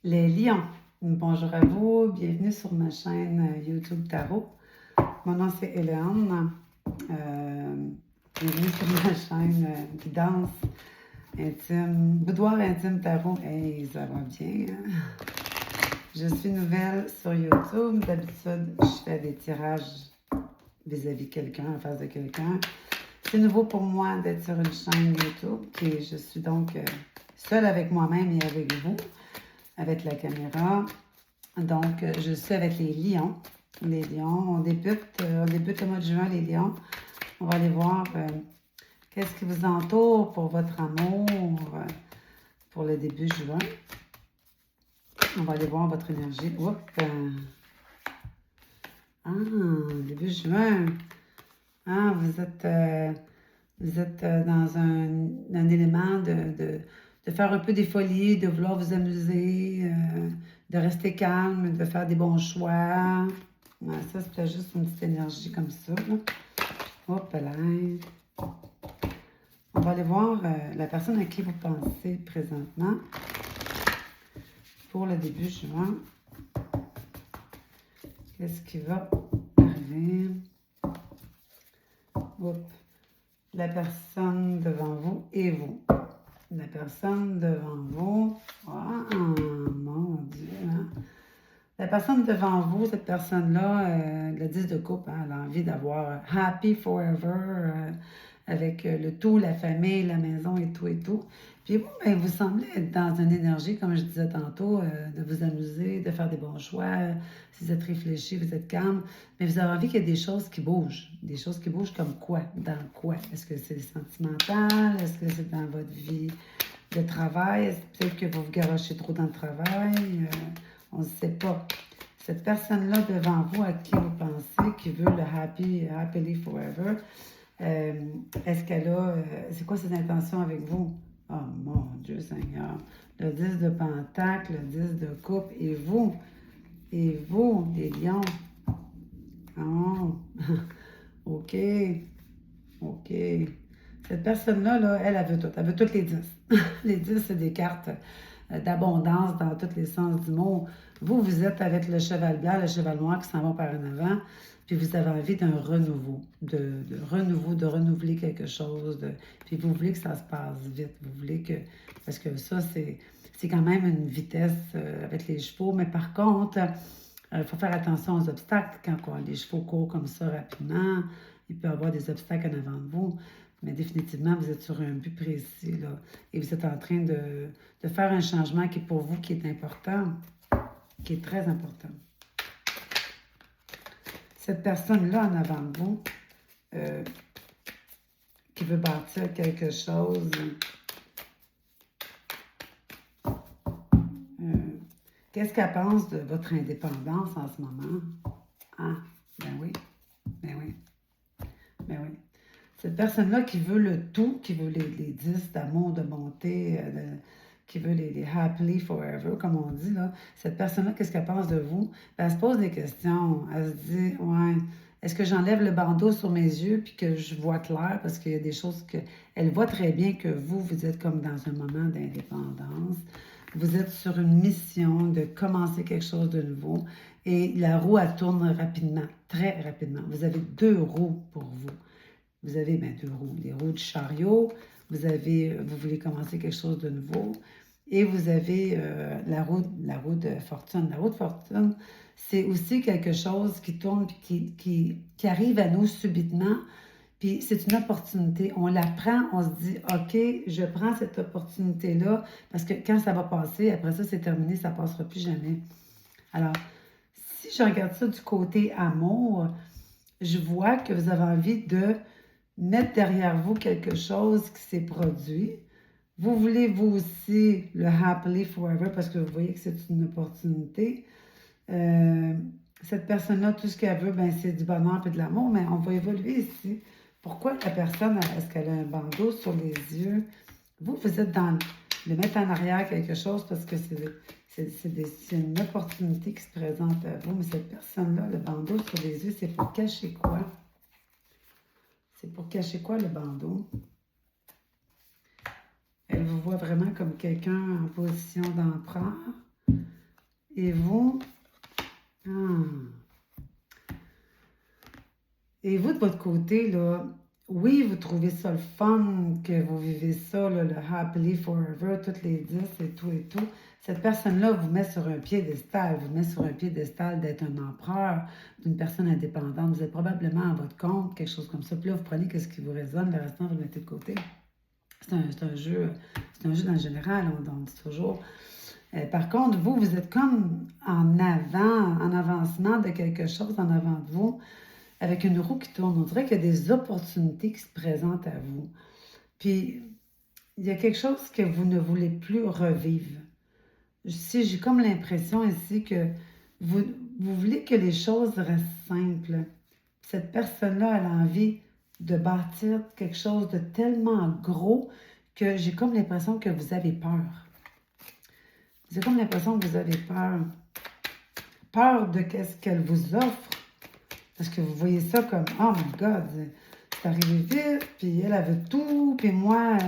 Les lions, bonjour à vous, bienvenue sur ma chaîne YouTube Tarot. Mon nom c'est Hélène, bienvenue sur ma chaîne Guidance Intime, Boudoir Intime Tarot. Hey, ça va bien, hein? Je suis nouvelle sur YouTube, d'habitude je fais des tirages vis-à-vis quelqu'un, en face de quelqu'un. C'est nouveau pour moi d'être sur une chaîne YouTube, et je suis donc seule avec moi-même et avec vous, avec la caméra. Donc, je suis avec les lions. Les lions, on débute le mois de juin, les lions. On va aller voir qu'est-ce qui vous entoure pour votre amour pour le début juin. On va aller voir votre énergie. Oups! Début juin. Ah, vous êtes dans un élément de faire un peu des folies, de vouloir vous amuser, de rester calme, de faire des bons choix. Ouais, ça, c'est peut-être juste une petite énergie comme ça. Là. Hop là. On va aller voir la personne à qui vous pensez présentement pour le début juin. Qu'est-ce qui va arriver? Oups. La personne devant vous et vous. La personne devant vous. Oh, mon Dieu. Hein? La personne devant vous, cette personne-là, le 10 de coupe, hein, elle a envie d'avoir happy forever avec le tout, la famille, la maison et tout et tout. Puis vous, ben, vous semblez être dans une énergie, comme je disais tantôt, de vous amuser, de faire des bons choix. Si vous êtes réfléchi, vous êtes calme. Mais vous avez envie qu'il y ait des choses qui bougent. Des choses qui bougent comme quoi? Dans quoi? Est-ce que c'est sentimental? Est-ce que c'est dans votre vie de travail? Peut-être que vous vous garochez trop dans le travail. On ne sait pas. Cette personne-là devant vous, à qui vous pensez, qui veut le happily forever, est-ce qu'elle a... c'est quoi ses intentions avec vous? Oh mon Dieu Seigneur. Le 10 de pentacle, le 10 de coupe, et vous, les lions. Oh, OK, OK. Cette personne-là, là, elle veut tout. Elle veut toutes les 10. Les 10, c'est des cartes d'abondance dans tous les sens du mot. Vous, vous êtes avec le cheval blanc, le cheval noir qui s'en vont par en avant, puis vous avez envie d'un renouveau, de renouveau, de renouveler quelque chose, puis vous voulez que ça se passe vite, vous voulez que, parce que ça, c'est quand même une vitesse avec les chevaux, mais par contre, il faut faire attention aux obstacles quand les chevaux courent comme ça rapidement, il peut y avoir des obstacles en avant de vous. Mais définitivement, vous êtes sur un but précis, là. Et vous êtes en train de faire un changement qui est pour vous, qui est important, qui est très important. Cette personne-là en avant de vous, qui veut bâtir quelque chose, qu'est-ce qu'elle pense de votre indépendance en ce moment? Ah, ben oui, ben oui, ben oui. Cette personne-là qui veut le tout, qui veut les 10 d'amour, de bonté, qui veut les happily forever, comme on dit, là, cette personne-là, qu'est-ce qu'elle pense de vous? Ben, elle se pose des questions. Elle se dit, ouais, est-ce que j'enlève le bandeau sur mes yeux puis que je vois clair? Parce qu'il y a des choses que... Elle voit très bien que vous êtes comme dans un moment d'indépendance. Vous êtes sur une mission de commencer quelque chose de nouveau. Et la roue, elle tourne rapidement, très rapidement. Vous avez 2 roues pour vous. Vous avez deux roues, les roues du chariot, vous voulez commencer quelque chose de nouveau, et vous avez la roue de fortune. La roue de fortune, c'est aussi quelque chose qui tourne, qui arrive à nous subitement, puis c'est une opportunité. On la prend, on se dit, OK, je prends cette opportunité-là, parce que quand ça va passer, après ça, c'est terminé, ça ne passera plus jamais. Alors, si je regarde ça du côté amour, je vois que vous avez envie de mettre derrière vous quelque chose qui s'est produit. Vous voulez, vous aussi, le happily forever parce que vous voyez que c'est une opportunité. Cette personne-là, tout ce qu'elle veut, ben, c'est du bonheur et de l'amour, mais on va évoluer ici. Pourquoi la personne, est-ce qu'elle a un bandeau sur les yeux? Vous êtes dans le mettre en arrière quelque chose parce que c'est une opportunité qui se présente à vous, mais cette personne-là, le bandeau sur les yeux, c'est pour cacher quoi? C'est pour cacher quoi le bandeau? Elle vous voit vraiment comme quelqu'un en position d'empereur. Et vous? Et vous, de votre côté, là, oui, vous trouvez ça le fun, que vous vivez ça, là, le happily forever, toutes les 10 et tout et tout. Cette personne-là vous met sur un piédestal, vous met sur un piédestal d'être un empereur, d'une personne indépendante. Vous êtes probablement à votre compte, quelque chose comme ça. Puis là, vous prenez ce qui vous résonne, le restant, vous le mettez de côté. C'est un jeu dans le général, on dit toujours. Par contre, vous êtes comme en avancement de quelque chose en avant de vous, avec une roue qui tourne. On dirait qu'il y a des opportunités qui se présentent à vous. Puis, il y a quelque chose que vous ne voulez plus revivre. Si j'ai comme l'impression ici que vous voulez que les choses restent simples. Cette personne-là, elle a envie de bâtir quelque chose de tellement gros que j'ai comme l'impression que vous avez peur. J'ai comme l'impression que vous avez peur. Peur de qu'est-ce qu'elle vous offre. Parce que vous voyez ça comme, oh my God, c'est arrivé vite, puis elle veut tout, puis moi,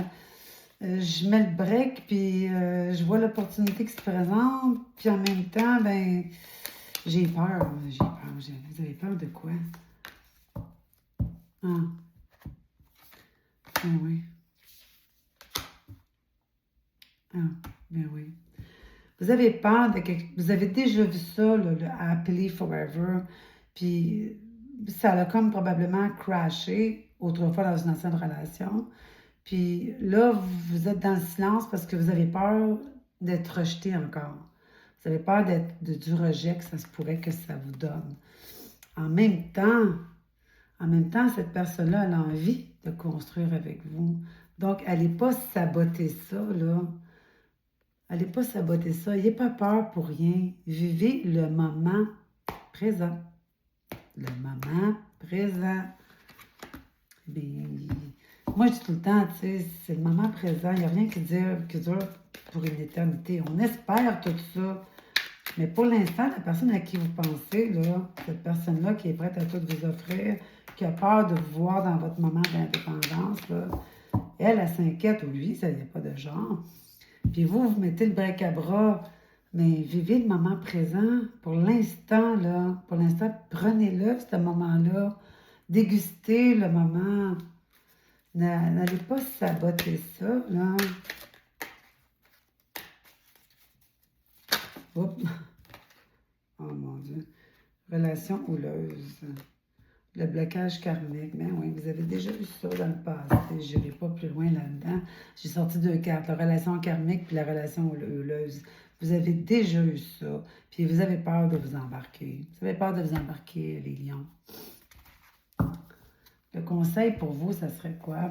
je mets le break, puis je vois l'opportunité qui se présente, puis en même temps, ben, j'ai peur. Vous avez peur de quoi? Ah, ben oui. Ah, ben oui. Vous avez peur de quelque... Vous avez déjà vu ça, là, le Happily Forever, puis ça a comme probablement crashé autrefois dans une ancienne relation. Puis là, vous êtes dans le silence parce que vous avez peur d'être rejeté encore. Vous avez peur du rejet que ça se pourrait que ça vous donne. En même temps, cette personne-là, elle a envie de construire avec vous. Donc, allez pas saboter ça, là. Allez pas saboter ça. N'ayez pas peur pour rien. Vivez le moment présent. Le moment présent. Bien, moi, je dis tout le temps, tu sais, c'est le moment présent. Il n'y a rien qui dure pour une éternité. On espère tout ça. Mais pour l'instant, la personne à qui vous pensez, là, cette personne-là qui est prête à tout vous offrir, qui a peur de vous voir dans votre moment d'indépendance, là, elle s'inquiète, ou lui, ça n'y a pas de genre. Puis vous mettez le bric-à-bras, mais vivez le moment présent. Pour l'instant, là, prenez-le, ce moment-là. Dégustez le moment. N'allez pas saboter ça, là. Oups. Oh mon Dieu. Relation houleuse. Le blocage karmique. Mais oui, vous avez déjà eu ça dans le passé. Je n'irai pas plus loin là-dedans. J'ai sorti 2 cartes. La relation karmique puis la relation houleuse. Vous avez déjà eu ça. Puis vous avez peur de vous embarquer. Vous avez peur de vous embarquer, les lions. Le conseil pour vous, ça serait quoi?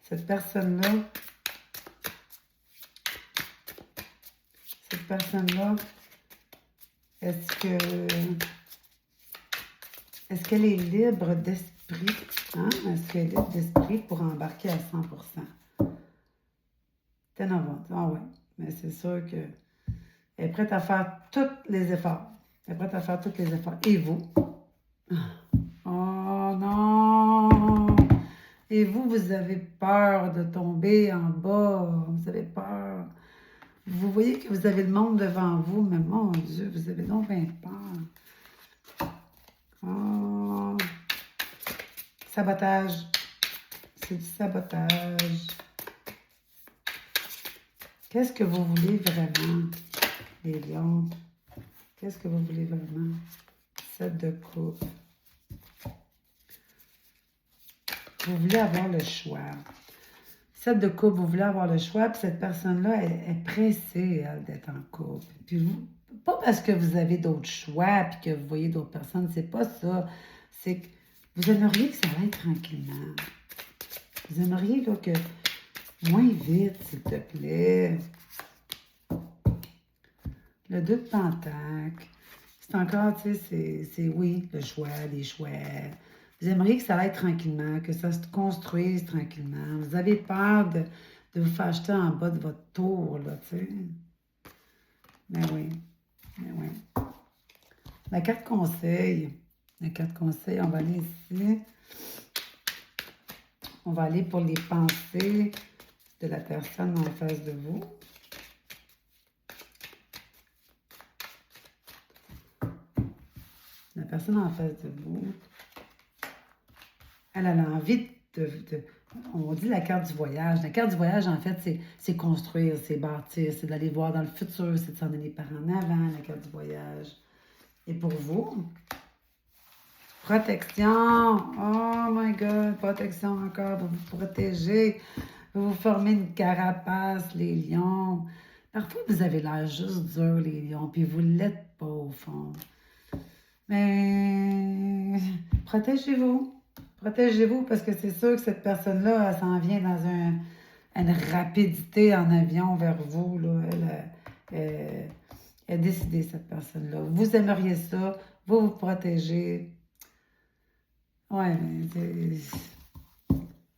Cette personne-là, est-ce qu'elle est libre d'esprit? Hein? Est-ce qu'elle est libre d'esprit pour embarquer à 100%? Ten of Wands. Ah oui, mais c'est sûr qu'elle est prête à faire tous les efforts. Elle est prête à faire tous les efforts. Et vous? Oh non! Et vous avez peur de tomber en bas. Vous avez peur. Vous voyez que vous avez le monde devant vous, mais mon Dieu, vous avez donc bien peur. Oh. Sabotage. C'est du sabotage. Qu'est-ce que vous voulez vraiment, les lions? Qu'est-ce que vous voulez vraiment? 7 de coupe. Vous voulez avoir le choix. 7 de coupe, vous voulez avoir le choix, puis cette personne-là est pressée, elle, d'être en couple. Puis vous, pas parce que vous avez d'autres choix, puis que vous voyez d'autres personnes, c'est pas ça. C'est que vous aimeriez que ça aille tranquillement. Vous aimeriez là, que moins vite, s'il te plaît. Le 2 de Pentacle. C'est encore, tu sais, c'est oui, le choix, les choix. Vous aimeriez que ça aille tranquillement, que ça se construise tranquillement. Vous avez peur de vous faire jeter en bas de votre tour, là, tu sais. Mais oui, mais oui. La carte conseil. La carte conseil, on va aller ici. On va aller pour les pensées de la personne en face de vous. La personne en face de vous, elle a envie on dit la carte du voyage. La carte du voyage, en fait, c'est construire, c'est bâtir, c'est d'aller voir dans le futur, c'est de s'en aller par en avant, la carte du voyage. Et pour vous, protection. Oh my God, protection encore. Vous vous protégez. Vous vous formez une carapace, les lions. Parfois, vous avez l'air juste dur, les lions, puis vous ne l'êtes pas au fond. Mais protégez-vous. Protégez-vous parce que c'est sûr que cette personne-là, elle s'en vient dans une rapidité en avion vers vous. Là. Elle est décidée, cette personne-là. Vous aimeriez ça, vous vous protégez. Ouais, mais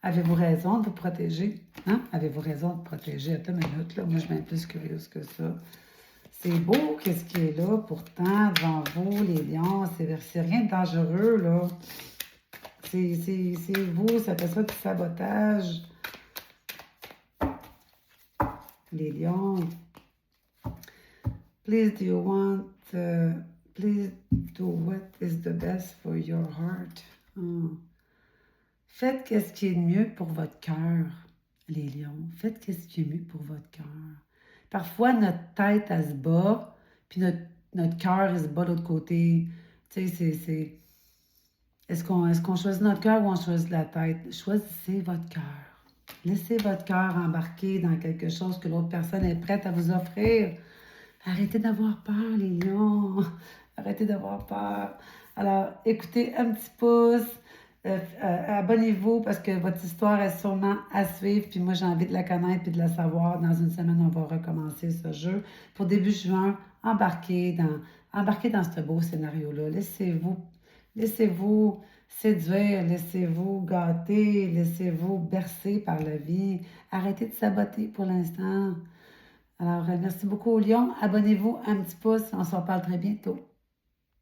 avez-vous raison de vous protéger? Hein? Avez-vous raison de protéger? Attends une minute, là. Moi, je suis bien plus curieuse que ça. C'est beau, qu'est-ce qui est là, pourtant, devant vous, les lions. C'est rien de dangereux, là. C'est vous, ça fait ça du sabotage. Les lions. Please do you want, please do what is the best for your heart. Oh. Faites qu'est-ce qui est mieux pour votre cœur, les lions. Faites qu'est-ce qui est mieux pour votre cœur. Parfois, notre tête, elle se bat, puis notre cœur, il se bat de l'autre côté. Tu sais, c'est... Est-ce qu'on choisit notre cœur ou on choisit la tête? Choisissez votre cœur. Laissez votre cœur embarquer dans quelque chose que l'autre personne est prête à vous offrir. Arrêtez d'avoir peur, les lions. Arrêtez d'avoir peur. Alors, écoutez un petit pouce. Abonnez-vous parce que votre histoire est sûrement à suivre. Puis moi, j'ai envie de la connaître et de la savoir. Dans une semaine, on va recommencer ce jeu. Pour début juin, embarquez dans ce beau scénario-là. Laissez-vous séduire, laissez-vous gâter, laissez-vous bercer par la vie. Arrêtez de saboter pour l'instant. Alors, merci beaucoup aux lions. Abonnez-vous, un petit pouce. On se reparle très bientôt.